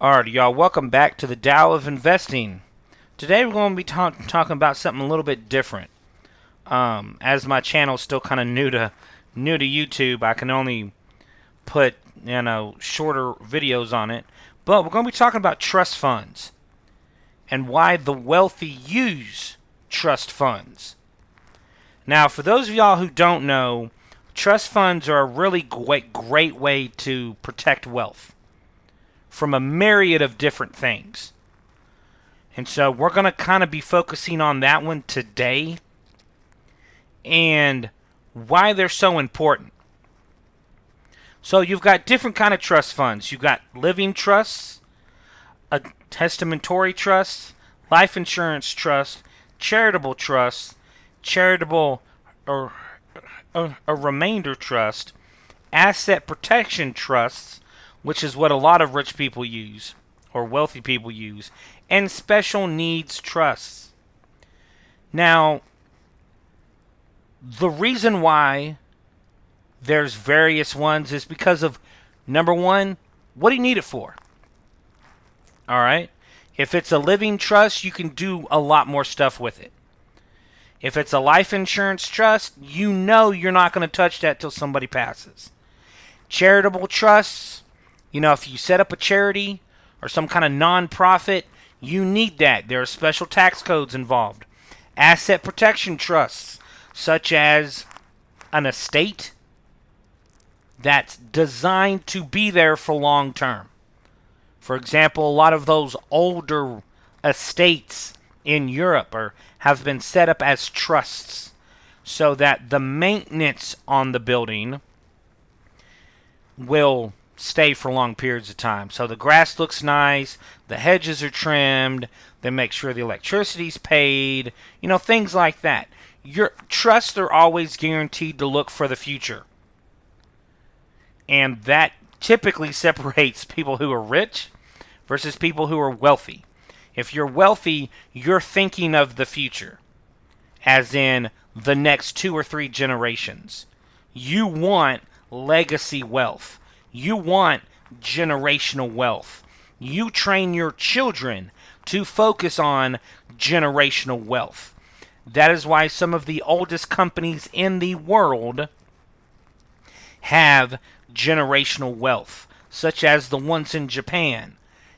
Alright, y'all, welcome back to the Tao of Investing. Today we're going to be talking about something a little bit different. As my channel's still kind of new to YouTube, I can only put shorter videos on it. But we're going to be talking about trust funds and why the wealthy use trust funds. Now, for those of y'all who don't know, trust funds are a really great way to protect wealth from a myriad of different things. And so we're going to kind of be focusing on that one today and why they're so important. So you've got different kind of trust funds. You've got living trusts, a testamentary trust, life insurance trust, charitable trust, charitable or a remainder trust, asset protection trusts, which is what a lot of rich people use, or wealthy people use, and special needs trusts. Now, the reason why there's various ones is because of, number one, what do you need it for? Alright? If it's a living trust, you can do a lot more stuff with it. If it's a life insurance trust, you know you're not going to touch that till somebody passes. Charitable trusts, if you set up a charity or some kind of non-profit, you need that. There are special tax codes involved. Asset protection trusts, such as an estate that's designed to be there for long term. For example, a lot of those older estates in Europe have been set up as trusts so that the maintenance on the building will stay for long periods of time. So the grass looks nice, the hedges are trimmed, they make sure the electricity's paid, things like that. Your trusts are always guaranteed to look for the future. And that typically separates people who are rich versus people who are wealthy. If you're wealthy, you're thinking of the future, as in the next 2 or 3 generations. You want legacy wealth. You want generational wealth. You train your children to focus on generational wealth. That is why some of the oldest companies in the world have generational wealth, such as the ones in Japan.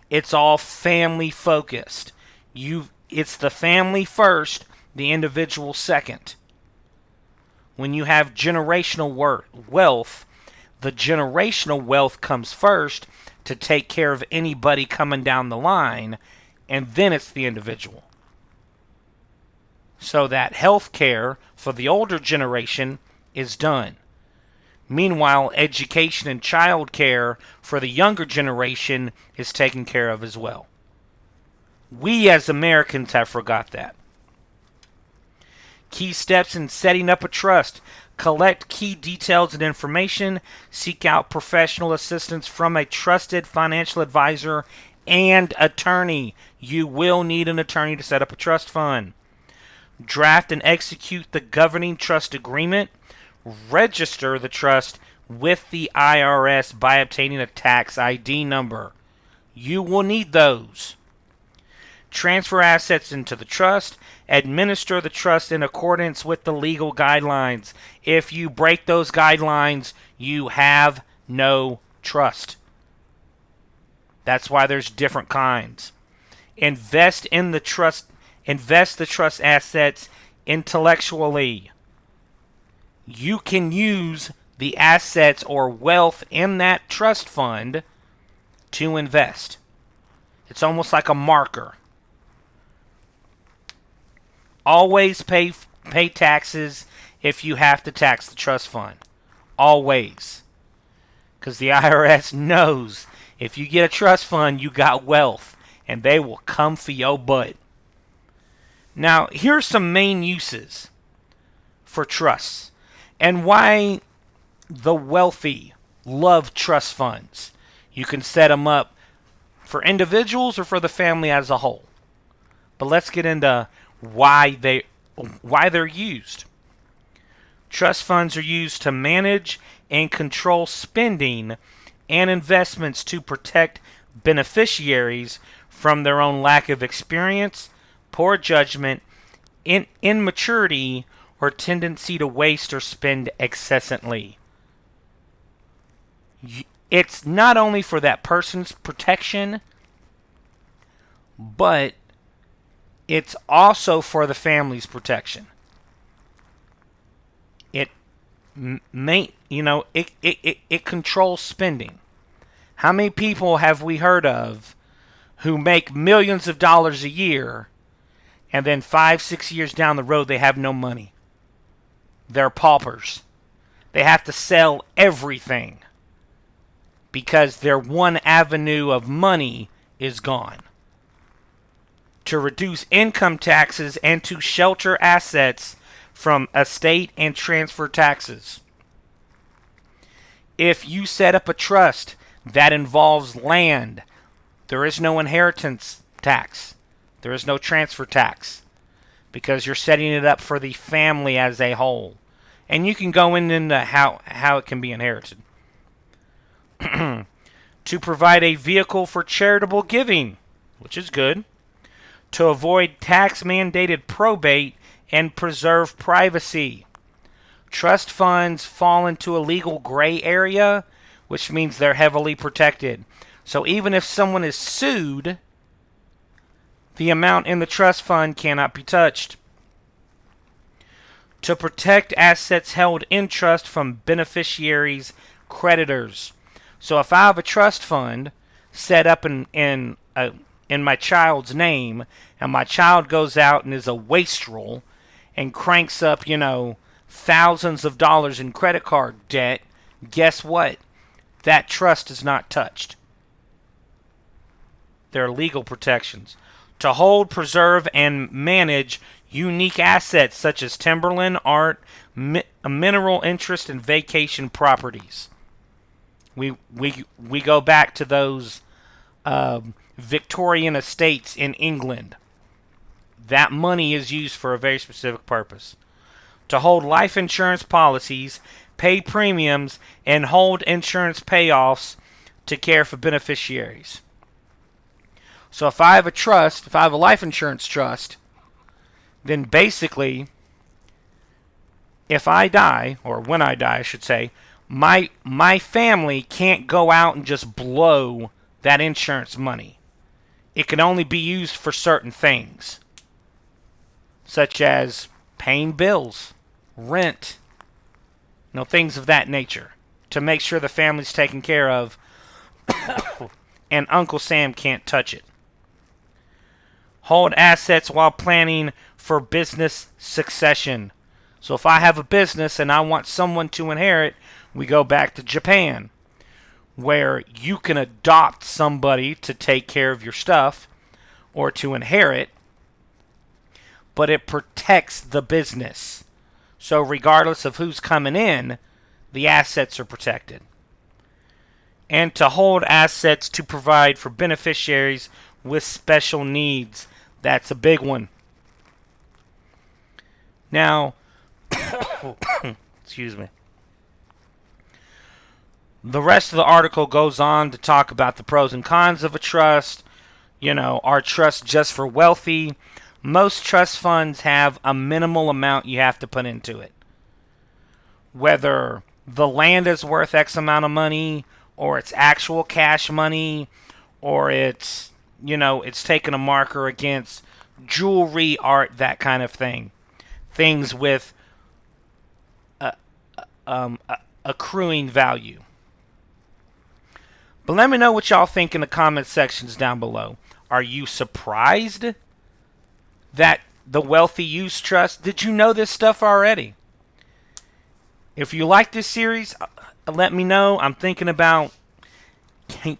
It's all family focused. It's the family first, the individual second. When you have generational wealth, the generational wealth comes first to take care of anybody coming down the line, and then it's the individual. So that health care for the older generation is done. Meanwhile, education and child care for the younger generation is taken care of as well. We as Americans have forgot that. Key steps in setting up a trust. Collect key details and information. Seek out professional assistance from a trusted financial advisor and attorney. You will need an attorney to set up a trust fund. Draft and execute the governing trust agreement. Register the trust with the IRS by obtaining a tax ID number. You will need those. Transfer assets into the trust. Administer the trust in accordance with the legal guidelines. If you break those guidelines, you have no trust. That's why there's different kinds. Invest the trust assets intellectually. You can use the assets or wealth in that trust fund to invest. It's almost like a marker. Always pay taxes if you have to tax the trust fund. Always. Because the IRS knows if you get a trust fund, you got wealth, and they will come for your butt. Now, here's some main uses for trusts and why the wealthy love trust funds. You can set them up for individuals or for the family as a whole. But let's get into why they're used. Trust funds are used to manage and control spending and investments to protect beneficiaries from their own lack of experience, poor judgment, immaturity, or tendency to waste or spend excessively. It's not only for that person's protection, but it's also for the family's protection. It it controls spending. How many people have we heard of who make millions of dollars a year, and then 5, 6 years down the road they have no money? They're paupers. They have to sell everything because their one avenue of money is gone. To reduce income taxes and to shelter assets from estate and transfer taxes. If you set up a trust that involves land, there is no inheritance tax. There is no transfer tax because you're setting it up for the family as a whole. And you can go into how it can be inherited. To provide a vehicle for charitable giving, which is good. To avoid tax-mandated probate and preserve privacy. Trust funds fall into a legal gray area, which means they're heavily protected. So even if someone is sued, the amount in the trust fund cannot be touched. To protect assets held in trust from beneficiaries' creditors. So if I have a trust fund set up in my child's name, and my child goes out and is a wastrel and cranks up, thousands of dollars in credit card debt, guess what? That trust is not touched. There are legal protections. To hold, preserve, and manage unique assets such as timberland, art, mineral interest, and vacation properties. We go back to those Victorian estates in England. That money is used for a very specific purpose. To hold life insurance policies, pay premiums, and hold insurance payoffs to care for beneficiaries. So if I have a life insurance trust, then basically, if I die, or when I die, I should say, my family can't go out and just blow that insurance money. It can only be used for certain things, such as paying bills, rent, things of that nature, to make sure the family's taken care of, and Uncle Sam can't touch it. Hold assets while planning for business succession. So if I have a business and I want someone to inherit, we go back to Japan, where you can adopt somebody to take care of your stuff or to inherit, but it protects the business. So regardless of who's coming in, the assets are protected. And to hold assets to provide for beneficiaries with special needs. That's a big one. Now, excuse me. The rest of the article goes on to talk about the pros and cons of a trust. Are trusts just for wealthy? Most trust funds have a minimal amount you have to put into it. Whether the land is worth X amount of money, or it's actual cash money, or it's taking a marker against jewelry, art, that kind of thing. Things with accruing value. But let me know what y'all think in the comment sections down below. Are you surprised that the wealthy use trust? Did you know this stuff already? If you like this series, let me know. I'm thinking about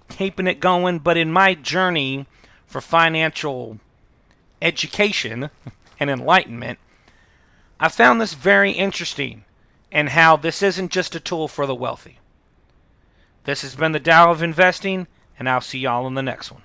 keeping it going, but in my journey for financial education and enlightenment, I found this very interesting, and how this isn't just a tool for the wealthy. This has been the Tao of Investing, and I'll see y'all in the next one.